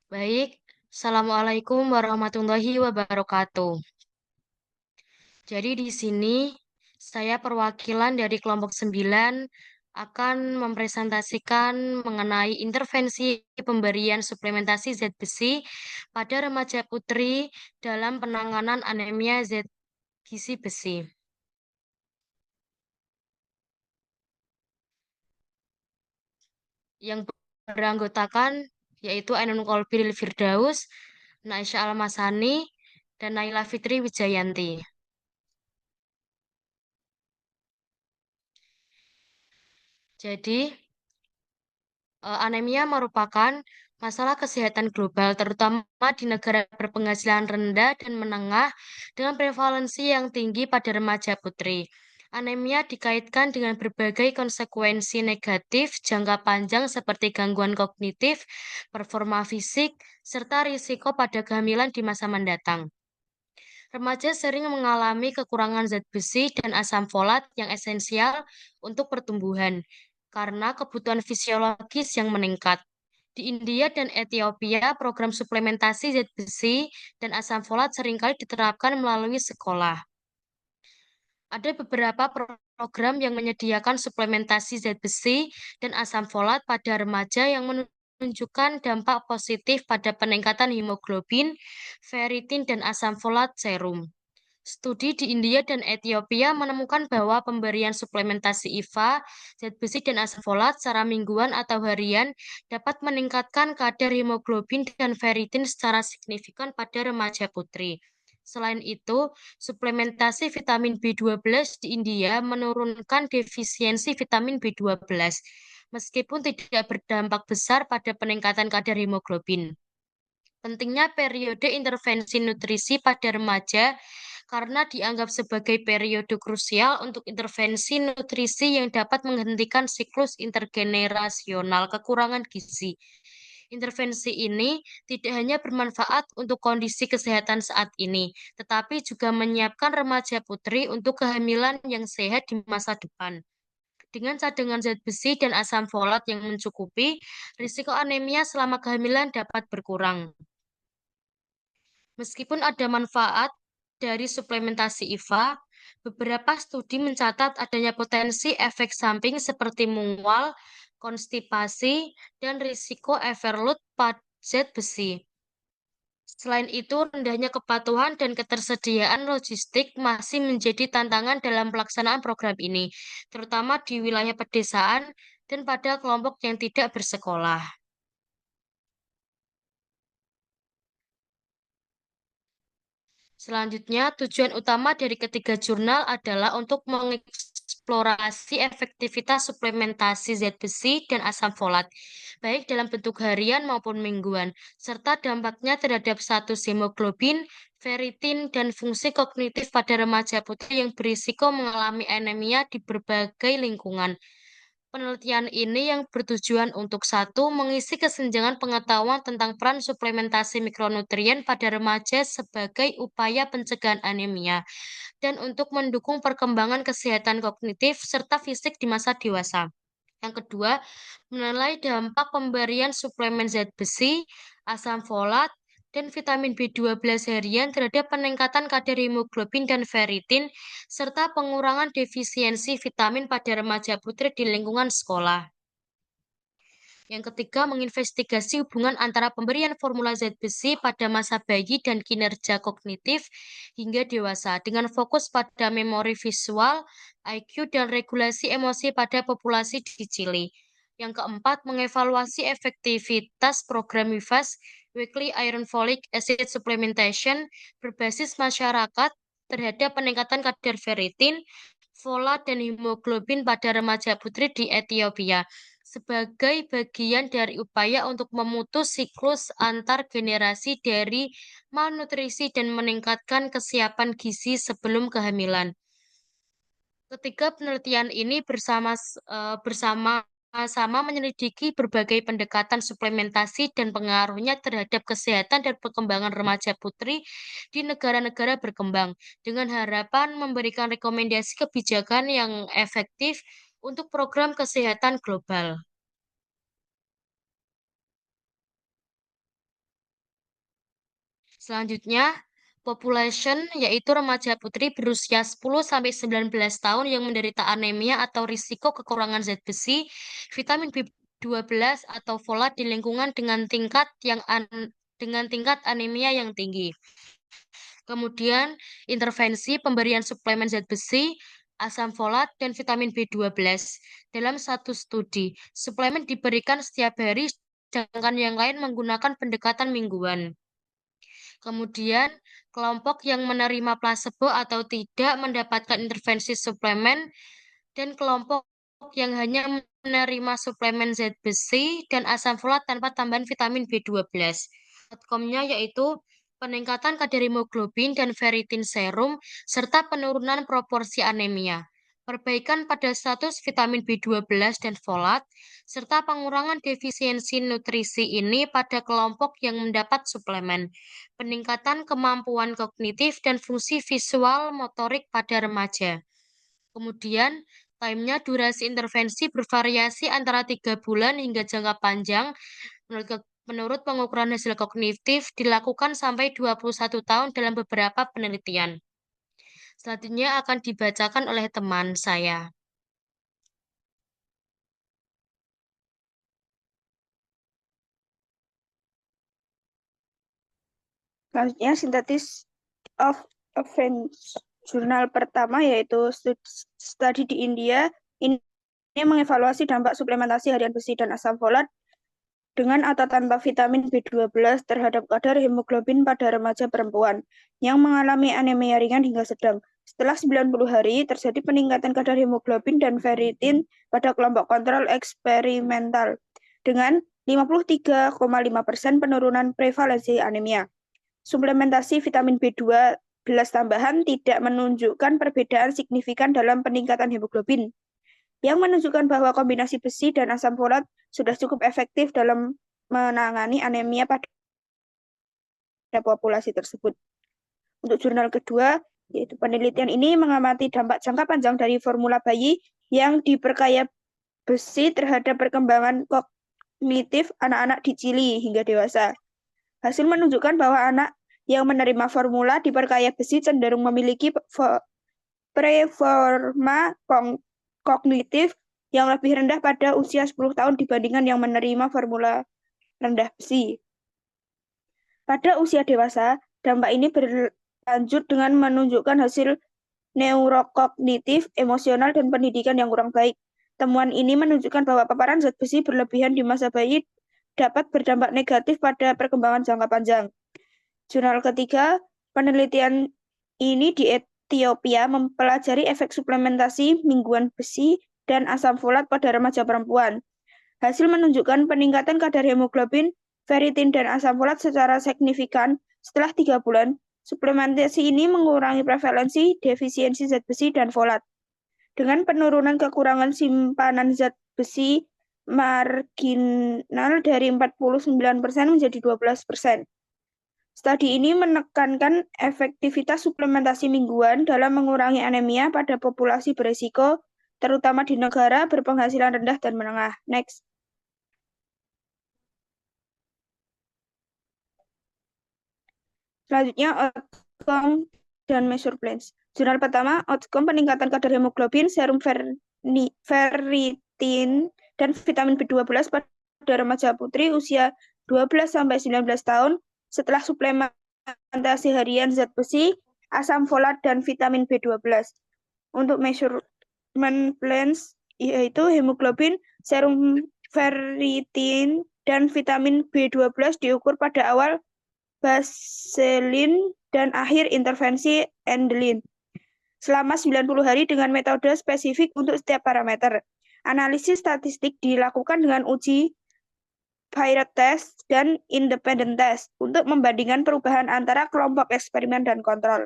Baik, Assalamualaikum warahmatullahi wabarakatuh. Jadi di sini saya perwakilan dari kelompok 9 akan mempresentasikan mengenai intervensi pemberian suplementasi zat besi pada remaja putri dalam penanganan anemia zat gizi besi. Yang beranggotakan yaitu Ainun Kolbil Firdaus, Naisha Almasani, dan Naila Fitri Wijayanti. Jadi, anemia merupakan masalah kesehatan global, terutama di negara berpenghasilan rendah dan menengah dengan prevalensi yang tinggi pada remaja putri. Anemia dikaitkan dengan berbagai konsekuensi negatif jangka panjang seperti gangguan kognitif, performa fisik, serta risiko pada kehamilan di masa mendatang. Remaja sering mengalami kekurangan zat besi dan asam folat yang esensial untuk pertumbuhan karena kebutuhan fisiologis yang meningkat. Di India dan Ethiopia, program suplementasi zat besi dan asam folat seringkali diterapkan melalui sekolah. Ada beberapa program yang menyediakan suplementasi zat besi dan asam folat pada remaja yang menunjukkan dampak positif pada peningkatan hemoglobin, ferritin, dan asam folat serum. Studi di India dan Ethiopia menemukan bahwa pemberian suplementasi IVA, zat besi dan asam folat secara mingguan atau harian dapat meningkatkan kadar hemoglobin dan ferritin secara signifikan pada remaja putri. Selain itu, suplementasi vitamin B12 di India menurunkan defisiensi vitamin B12, meskipun tidak berdampak besar pada peningkatan kadar hemoglobin. Pentingnya periode intervensi nutrisi pada remaja karena dianggap sebagai periode krusial untuk intervensi nutrisi yang dapat menghentikan siklus intergenerasional kekurangan gizi. Intervensi ini tidak hanya bermanfaat untuk kondisi kesehatan saat ini, tetapi juga menyiapkan remaja putri untuk kehamilan yang sehat di masa depan. Dengan cadangan zat besi dan asam folat yang mencukupi, risiko anemia selama kehamilan dapat berkurang. Meskipun ada manfaat dari suplementasi IVA, beberapa studi mencatat adanya potensi efek samping seperti mual, konstipasi, dan risiko overload pada zat besi. Selain itu, rendahnya kepatuhan dan ketersediaan logistik masih menjadi tantangan dalam pelaksanaan program ini, terutama di wilayah pedesaan dan pada kelompok yang tidak bersekolah. Selanjutnya, tujuan utama dari ketiga jurnal adalah untuk mengeksplorasi efektivitas suplementasi zat besi dan asam folat, baik dalam bentuk harian maupun mingguan, serta dampaknya terhadap status hemoglobin, ferritin, dan fungsi kognitif pada remaja putri yang berisiko mengalami anemia di berbagai lingkungan. Penelitian ini yang bertujuan untuk satu, mengisi kesenjangan pengetahuan tentang peran suplementasi mikronutrien pada remaja sebagai upaya pencegahan anemia, dan untuk mendukung perkembangan kesehatan kognitif serta fisik di masa dewasa. Yang kedua, menilai dampak pemberian suplemen zat besi, asam folat, dan vitamin B12 harian terhadap peningkatan kadar hemoglobin dan ferritin, serta pengurangan defisiensi vitamin pada remaja putri di lingkungan sekolah. Yang ketiga, menginvestigasi hubungan antara pemberian formula zat besi pada masa bayi dan kinerja kognitif hingga dewasa, dengan fokus pada memori visual, IQ, dan regulasi emosi pada populasi di Chili. Yang keempat, mengevaluasi efektivitas program WIFAS, Weekly Iron Folic Acid Supplementation, berbasis masyarakat terhadap peningkatan kadar ferritin, folat, dan hemoglobin pada remaja putri di Ethiopia sebagai bagian dari upaya untuk memutus siklus antar generasi dari malnutrisi dan meningkatkan kesiapan gizi sebelum kehamilan. Ketiga penelitian ini bersama-sama menyelidiki berbagai pendekatan suplementasi dan pengaruhnya terhadap kesehatan dan perkembangan remaja putri di negara-negara berkembang, dengan harapan memberikan rekomendasi kebijakan yang efektif untuk program kesehatan global. Selanjutnya, population yaitu remaja putri berusia 10-19 tahun yang menderita anemia atau risiko kekurangan zat besi, vitamin B12 atau folat di lingkungan dengan tingkat anemia yang tinggi. Kemudian, intervensi pemberian suplemen zat besi, asam folat, dan vitamin B12. Dalam satu studi, suplemen diberikan setiap hari, sedangkan yang lain menggunakan pendekatan mingguan. Kemudian, kelompok yang menerima plasebo atau tidak mendapatkan intervensi suplemen, dan kelompok yang hanya menerima suplemen zat besi dan asam folat tanpa tambahan vitamin B12. Outcome-nya yaitu peningkatan kadar hemoglobin dan ferritin serum, serta penurunan proporsi anemia, perbaikan pada status vitamin B12 dan folat, serta pengurangan defisiensi nutrisi ini pada kelompok yang mendapat suplemen, peningkatan kemampuan kognitif dan fungsi visual motorik pada remaja. Kemudian, durasi intervensi bervariasi antara 3 bulan hingga jangka panjang. Menurut pengukuran hasil kognitif dilakukan sampai 21 tahun dalam beberapa penelitian. Selanjutnya akan dibacakan oleh teman saya. Selanjutnya, sintetis of events jurnal pertama yaitu studi di India. Ini mengevaluasi dampak suplementasi harian besi dan asam folat dengan atau tanpa vitamin B12 terhadap kadar hemoglobin pada remaja perempuan yang mengalami anemia ringan hingga sedang. Setelah 90 hari, terjadi peningkatan kadar hemoglobin dan ferritin pada kelompok kontrol eksperimental dengan 53,5% penurunan prevalensi anemia. Suplementasi vitamin B12 tambahan tidak menunjukkan perbedaan signifikan dalam peningkatan hemoglobin, yang menunjukkan bahwa kombinasi besi dan asam folat sudah cukup efektif dalam menangani anemia pada populasi tersebut. Untuk jurnal kedua, yaitu penelitian ini mengamati dampak jangka panjang dari formula bayi yang diperkaya besi terhadap perkembangan kognitif anak-anak di Chili hingga dewasa. Hasil menunjukkan bahwa anak yang menerima formula diperkaya besi cenderung memiliki performa kognitif yang lebih rendah pada usia 10 tahun dibandingkan yang menerima formula rendah besi. Pada usia dewasa, dampak ini berlanjut dengan menunjukkan hasil neurokognitif, emosional, dan pendidikan yang kurang baik. Temuan ini menunjukkan bahwa paparan zat besi berlebihan di masa bayi dapat berdampak negatif pada perkembangan jangka panjang. Jurnal ketiga, penelitian ini di Ethiopia mempelajari efek suplementasi mingguan besi dan asam folat pada remaja perempuan. Hasil menunjukkan peningkatan kadar hemoglobin, ferritin, dan asam folat secara signifikan setelah 3 bulan. Suplementasi ini mengurangi prevalensi defisiensi zat besi dan folat, dengan penurunan kekurangan simpanan zat besi marginal dari 49% menjadi 12%. Studi ini menekankan efektivitas suplementasi mingguan dalam mengurangi anemia pada populasi berisiko, terutama di negara berpenghasilan rendah dan menengah. Next. Selanjutnya, outcome dan measure plans. Jurnal pertama, outcome peningkatan kadar hemoglobin, serum ferritin, dan vitamin B12 pada remaja putri usia 12-19 tahun setelah suplementasi harian zat besi, asam folat, dan vitamin B12. Untuk measurement plans, yaitu hemoglobin, serum ferritin, dan vitamin B12 diukur pada awal baseline dan akhir intervensi endelin selama 90 hari dengan metode spesifik untuk setiap parameter. Analisis statistik dilakukan dengan uji Pilot test dan independent test untuk membandingkan perubahan antara kelompok eksperimen dan kontrol.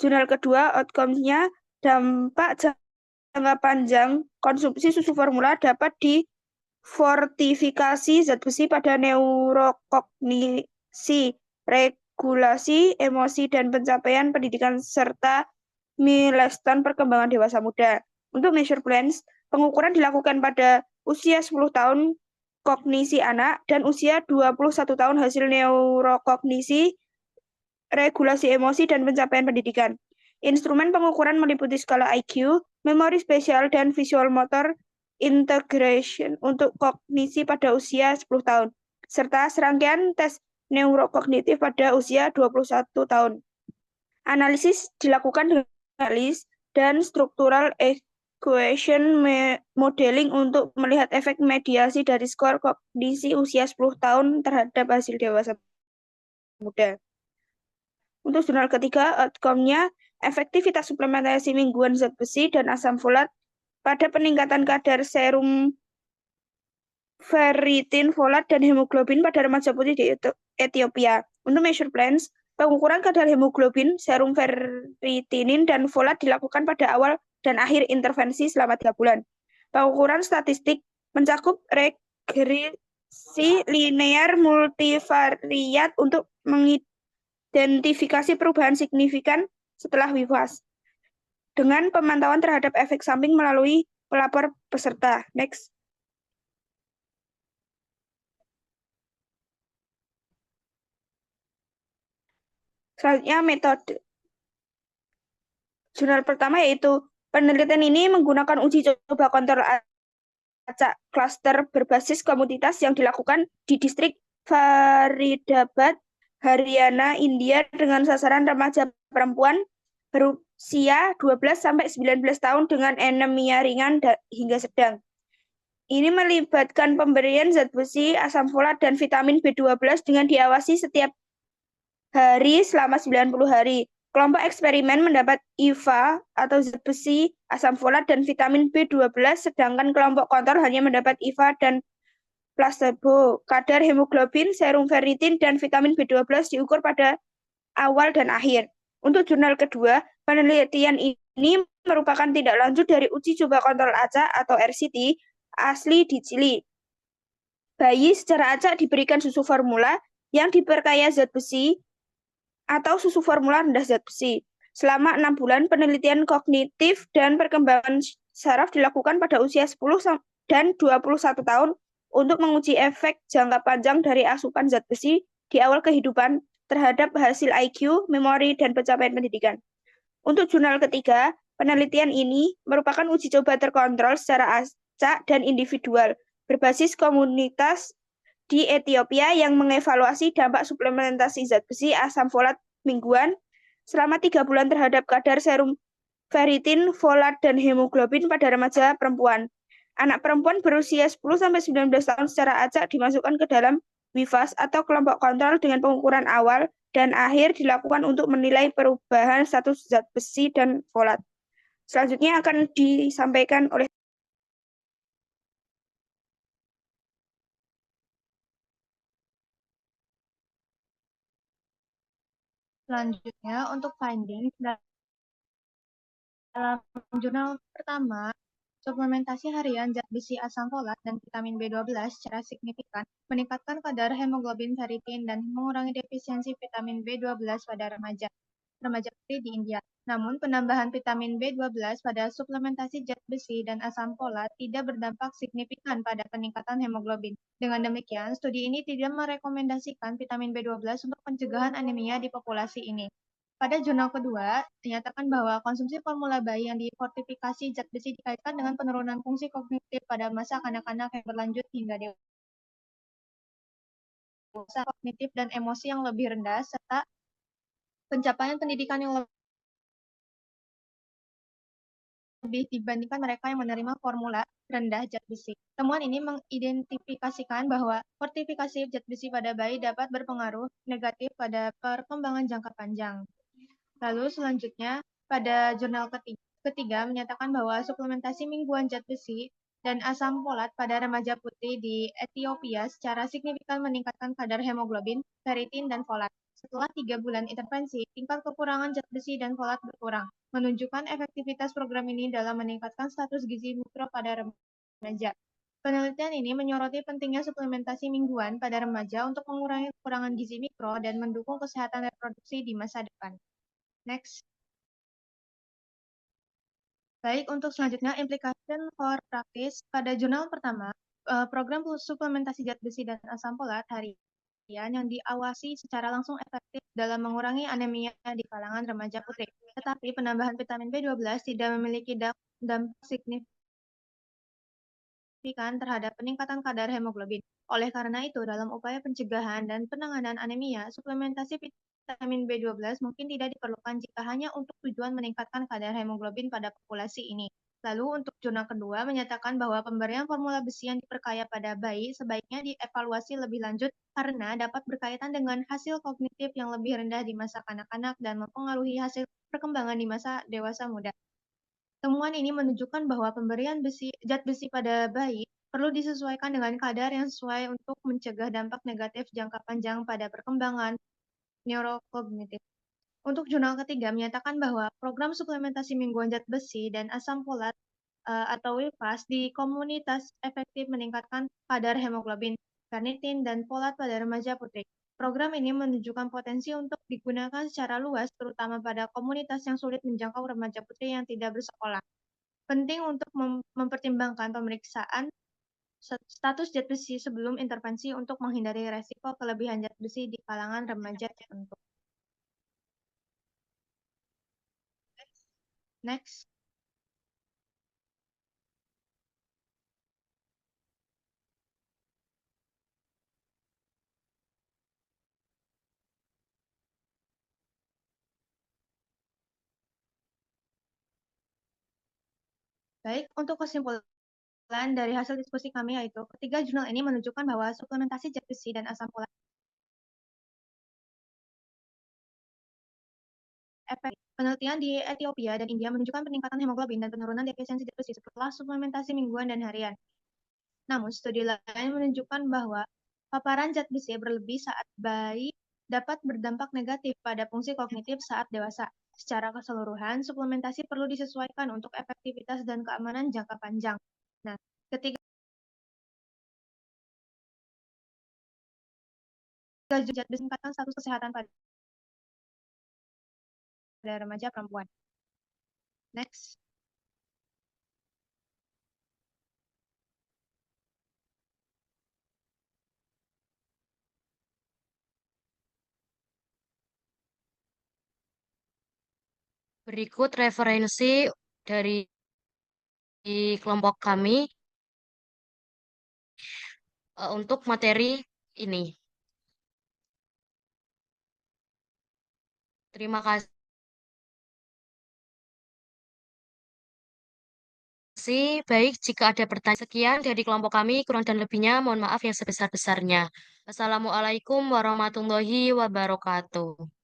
Jurnal kedua, outcome-nya dampak jangka panjang konsumsi susu formula dapat difortifikasi zat besi pada neurokognisi, regulasi emosi, dan pencapaian pendidikan serta milestone perkembangan dewasa muda. Untuk measure plans, pengukuran dilakukan pada usia 10 tahun kognisi anak dan usia 21 tahun hasil neurokognisi regulasi emosi, dan pencapaian pendidikan. Instrumen pengukuran meliputi skala IQ, memori spesial, dan visual motor integration untuk kognisi pada usia 10 tahun, serta serangkaian tes neurokognitif pada usia 21 tahun. Analisis dilakukan dengan analis dan structural equation modeling untuk melihat efek mediasi dari skor kognisi usia 10 tahun terhadap hasil dewasa muda. Untuk jurnal ketiga, outcome-nya efektivitas suplementasi mingguan zat besi dan asam folat pada peningkatan kadar serum ferritin, folat, dan hemoglobin pada remaja putih di Ethiopia. Untuk measure plans, pengukuran kadar hemoglobin, serum ferritinin, dan folat dilakukan pada awal dan akhir intervensi selama 3 bulan. Pengukuran statistik mencakup regresi linear multivariat untuk mengidentifikasi perubahan signifikan setelah WIFAS dengan pemantauan terhadap efek samping melalui pelapor peserta. Next. Selanjutnya metode. Jurnal pertama yaitu penelitian ini menggunakan uji coba kontrol acak klaster berbasis komunitas yang dilakukan di distrik Faridabad, Haryana, India dengan sasaran remaja perempuan berusia 12 sampai 19 tahun dengan anemia ringan hingga sedang. Ini melibatkan pemberian zat besi, asam folat, dan vitamin B12 dengan diawasi setiap hari selama 90 hari. Kelompok eksperimen mendapat IVA atau zat besi, asam folat, dan vitamin B12, sedangkan kelompok kontrol hanya mendapat IVA dan placebo. Kadar hemoglobin, serum ferritin, dan vitamin B12 diukur pada awal dan akhir. Untuk jurnal kedua, penelitian ini merupakan tindak lanjut dari uji coba kontrol acak atau RCT asli di Chili. Bayi secara acak diberikan susu formula yang diperkaya zat besi atau susu formula rendah zat besi. Selama 6 bulan, penelitian kognitif dan perkembangan saraf dilakukan pada usia 10 dan 21 tahun untuk menguji efek jangka panjang dari asupan zat besi di awal kehidupan terhadap hasil IQ, memori, dan pencapaian pendidikan. Untuk jurnal ketiga, penelitian ini merupakan uji coba terkontrol secara acak dan individual berbasis komunitas di Ethiopia yang mengevaluasi dampak suplementasi zat besi, asam folat mingguan selama 3 bulan terhadap kadar serum ferritin, folat, dan hemoglobin pada remaja perempuan. Anak perempuan berusia 10-19 tahun secara acak dimasukkan ke dalam WIFAS atau kelompok kontrol dengan pengukuran awal dan akhir dilakukan untuk menilai perubahan status zat besi dan folat. Selanjutnya akan disampaikan oleh Selanjutnya, untuk finding dalam jurnal pertama, suplementasi harian zat besi, asam folat, dan vitamin B12 secara signifikan meningkatkan kadar hemoglobin ferritin dan mengurangi defisiensi vitamin B12 pada remaja putih di India. Namun, penambahan vitamin B12 pada suplementasi zat besi dan asam folat tidak berdampak signifikan pada peningkatan hemoglobin. Dengan demikian, studi ini tidak merekomendasikan vitamin B12 untuk pencegahan anemia di populasi ini. Pada jurnal kedua, dinyatakan bahwa konsumsi formula bayi yang difortifikasi zat besi dikaitkan dengan penurunan fungsi kognitif pada masa kanak-kanak yang berlanjut hingga dewasa, kognitif dan emosi yang lebih rendah, serta pencapaian pendidikan yang lebih dibandingkan mereka yang menerima formula rendah zat besi. Temuan ini mengidentifikasikan bahwa fortifikasi zat besi pada bayi dapat berpengaruh negatif pada perkembangan jangka panjang. Lalu selanjutnya, pada jurnal ketiga menyatakan bahwa suplementasi mingguan zat besi dan asam folat pada remaja putri di Ethiopia secara signifikan meningkatkan kadar hemoglobin, ferritin, dan folat. Setelah 3 bulan intervensi, tingkat kekurangan zat besi dan folat berkurang, menunjukkan efektivitas program ini dalam meningkatkan status gizi mikro pada remaja. Penelitian ini menyoroti pentingnya suplementasi mingguan pada remaja untuk mengurangi kekurangan gizi mikro dan mendukung kesehatan reproduksi di masa depan. Next. Baik, untuk selanjutnya, implication for practice. Pada jurnal pertama, program suplementasi zat besi dan asam folat harian yang diawasi secara langsung efektif dalam mengurangi anemia di kalangan remaja putri. Tetapi penambahan vitamin B12 tidak memiliki dampak signifikan terhadap peningkatan kadar hemoglobin. Oleh karena itu, dalam upaya pencegahan dan penanganan anemia, suplementasi vitamin B12 mungkin tidak diperlukan jika hanya untuk tujuan meningkatkan kadar hemoglobin pada populasi ini. Lalu untuk jurnal kedua menyatakan bahwa pemberian formula besi yang diperkaya pada bayi sebaiknya dievaluasi lebih lanjut karena dapat berkaitan dengan hasil kognitif yang lebih rendah di masa kanak-kanak dan mempengaruhi hasil perkembangan di masa dewasa muda. Temuan ini menunjukkan bahwa pemberian zat besi pada bayi perlu disesuaikan dengan kadar yang sesuai untuk mencegah dampak negatif jangka panjang pada perkembangan neurokognitif. Untuk jurnal ketiga menyatakan bahwa program suplementasi mingguan zat besi dan asam folat atau WIFAS di komunitas efektif meningkatkan kadar hemoglobin, karnitin, dan folat pada remaja putri. Program ini menunjukkan potensi untuk digunakan secara luas, terutama pada komunitas yang sulit menjangkau remaja putri yang tidak bersekolah. Penting untuk mempertimbangkan pemeriksaan status zat besi sebelum intervensi untuk menghindari resiko kelebihan zat besi di kalangan remaja tertentu. Next. Baik, untuk kesimpulan dari hasil diskusi kami yaitu ketiga jurnal ini menunjukkan bahwa suplementasi zat besi dan asam folat efektif. Penelitian di Ethiopia dan India menunjukkan peningkatan hemoglobin dan penurunan defisiensi zat besi setelah suplementasi mingguan dan harian. Namun, studi lain menunjukkan bahwa paparan zat besi berlebih saat bayi dapat berdampak negatif pada fungsi kognitif saat dewasa. Secara keseluruhan, suplementasi perlu disesuaikan untuk efektivitas dan keamanan jangka panjang. Nah, ketiga zat besi meningkatkan status kesehatan pada remaja perempuan. Next. Berikut referensi dari kelompok kami untuk materi ini. Terima kasih. Baik, jika ada pertanyaan sekian dari kelompok kami, kurang dan lebihnya mohon maaf yang sebesar-besarnya. Assalamualaikum warahmatullahi wabarakatuh.